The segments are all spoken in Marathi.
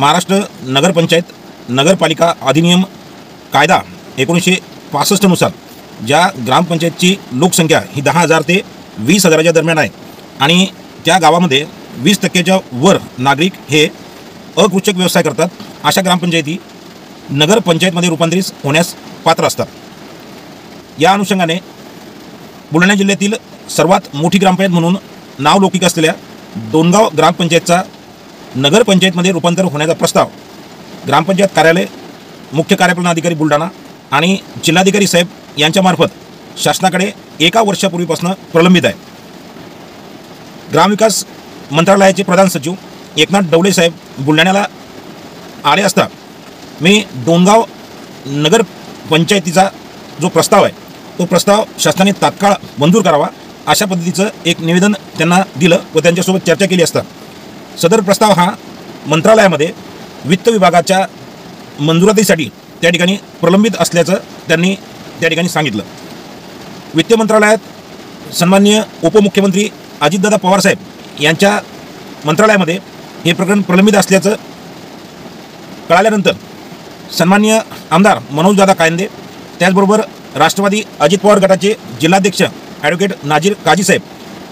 महाराष्ट्र नगरपंचायत नगरपालिका अधिनियम कायदा 1965 नुसार ज्या ग्रामपंचायतची लोकसंख्या ही 10,000 ते 20,000च्या दरम्यान आहे आणि त्या गावामध्ये 20% वर नागरिक हे अकृषक व्यवसाय करतात, अशा ग्रामपंचायती नगरपंचायतमध्ये रूपांतरित होण्यास पात्र असतात। या अनुषंगाने बुलढाणा जिल्ह्यातील सर्वात मोठी ग्रामपंचायत म्हणून नावलौकिक असलेल्या डोणगाव ग्रामपंचायतचा नगरपंचायतमध्ये रूपांतर होण्याचा प्रस्ताव ग्रामपंचायत कार्यालय, मुख्य कार्यपालन अधिकारी बुलढाणा आणि जिल्हाधिकारी साहेब यांच्यामार्फत शासनाकडे 1 वर्षापूर्वीपासून प्रलंबित आहे। ग्रामविकास मंत्रालयाचे प्रधान सचिव एकनाथ डवले साहेब बुलढाण्याला आले असता मी डोणगाव नगरपंचायतीचा जो प्रस्ताव आहे तो प्रस्ताव शासनाने तात्काळ मंजूर करावा अशा पद्धतीचं एक निवेदन त्यांना दिलं व त्यांच्यासोबत चर्चा केली असता सदर प्रस्ताव हा मंत्रालयामध्ये वित्त विभागाच्या मंजुरातीसाठी त्या ठिकाणी प्रलंबित असल्याचं त्यांनी त्या ठिकाणी सांगितलं। वित्त मंत्रालयात सन्माननीय उपमुख्यमंत्री अजितदादा पवार साहेब यांच्या मंत्रालयामध्ये हे प्रकरण प्रलंबित असल्याचं कळाल्यानंतर सन्माननीय आमदार मनोजदादा कायंदे, त्याचबरोबर राष्ट्रवादी अजित पवार गटाचे जिल्हाध्यक्ष ॲडव्होकेट नाजीर काजी साहेब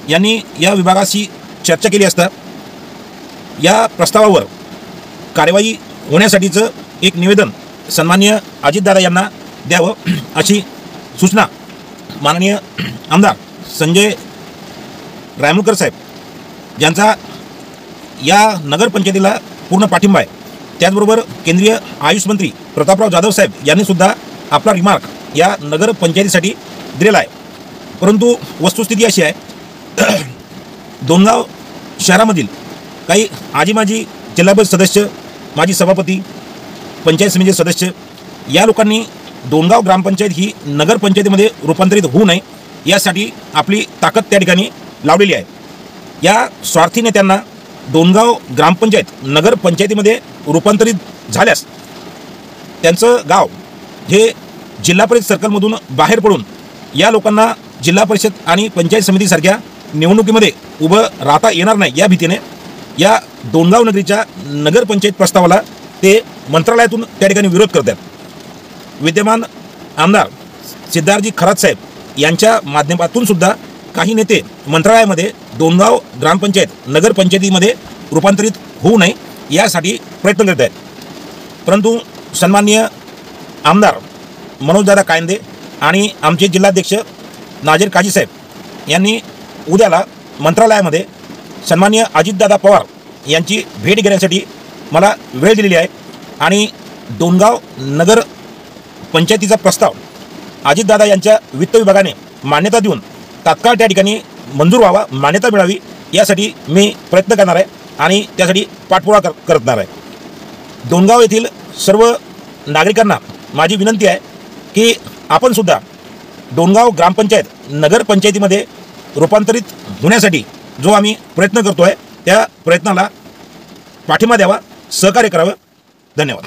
यांनी या विभागाशी चर्चा केली असता या प्रस्तावावर कार्यवाही होण्यासाठीचं एक निवेदन सन्माननीय अजितदादा यांना द्यावं अशी सूचना माननीय आमदार संजय रायमुळकर साहेब ज्यांचा या नगरपंचायतीला पूर्ण पाठिंबा आहे, त्याचबरोबर केंद्रीय आयुष मंत्री प्रतापराव जाधव साहेब यांनी सुद्धा आपला रिमार्क या नगरपंचायतीसाठी दिलेला आहे। परंतु वस्तुस्थिती अशी आहे, डोणगाव शहरामधील काही आजी माजी जिल्हा परिषद सदस्य, माजी सभापती, पंचायत समिती सदस्य या लोकांनी डोणगाव ग्रामपंचायत ही नगरपंचायतीमध्ये रूपांतरित होऊ नये यासाठी आपली ताकद त्या ठिकाणी लावलेली आहे। या स्वार्थी नेत्यांना डोणगाव ग्रामपंचायत नगरपंचायतीमध्ये रूपांतरित झाल्यास त्यांचं गाव हे जिल्हा परिषद सर्कलमधून बाहेर पडून या लोकांना जिल्हा परिषद आणि पंचायत समितीसारख्या निवडणुकीमध्ये उभं राहता येणार नाही या भीतीने या डोणगाव नगरीच्या नगरपंचायत प्रस्तावाला ते मंत्रालयातून त्या ठिकाणी विरोध करतात। विद्यमान आमदार सिद्धार्थजी खरात साहेब यांच्या माध्यमातून सुद्धा काही नेते मंत्रालयामध्ये डोणगाव ग्रामपंचायत नगरपंचायतीमध्ये रूपांतरित होऊ नये यासाठी प्रयत्न करत आहेत, परंतु सन्माननीय आमदार मनोजदादा कायंदे आणि आमचे जिल्हाध्यक्ष नाजीर काजी साहेब यांनी उद्याला मंत्रालयामध्ये सन्माननीय अजितदादा पवार यांची भेट घेण्यासाठी मला वेळ दिलेली आहे आणि डोणगाव नगर पंचायतीचा प्रस्ताव अजितदादा यांच्या वित्त विभागाने मान्यता देऊन तात्काळ त्या ठिकाणी मंजूर व्हावा, मान्यता मिळावी यासाठी मी प्रयत्न करणार आहे आणि त्यासाठी पाठपुरावा करणार आहे। डोणगाव येथील सर्व नागरिकांना माझी विनंती आहे की आपण सुद्धा डोणगाव ग्रामपंचायत नगरपंचायतीमध्ये रूपांतरित होण्यासाठी जो आम्ही प्रयत्न करतो आहे त्या प्रयत्नाला पाठिंबा द्यावा, सहकार्य करावं। धन्यवाद।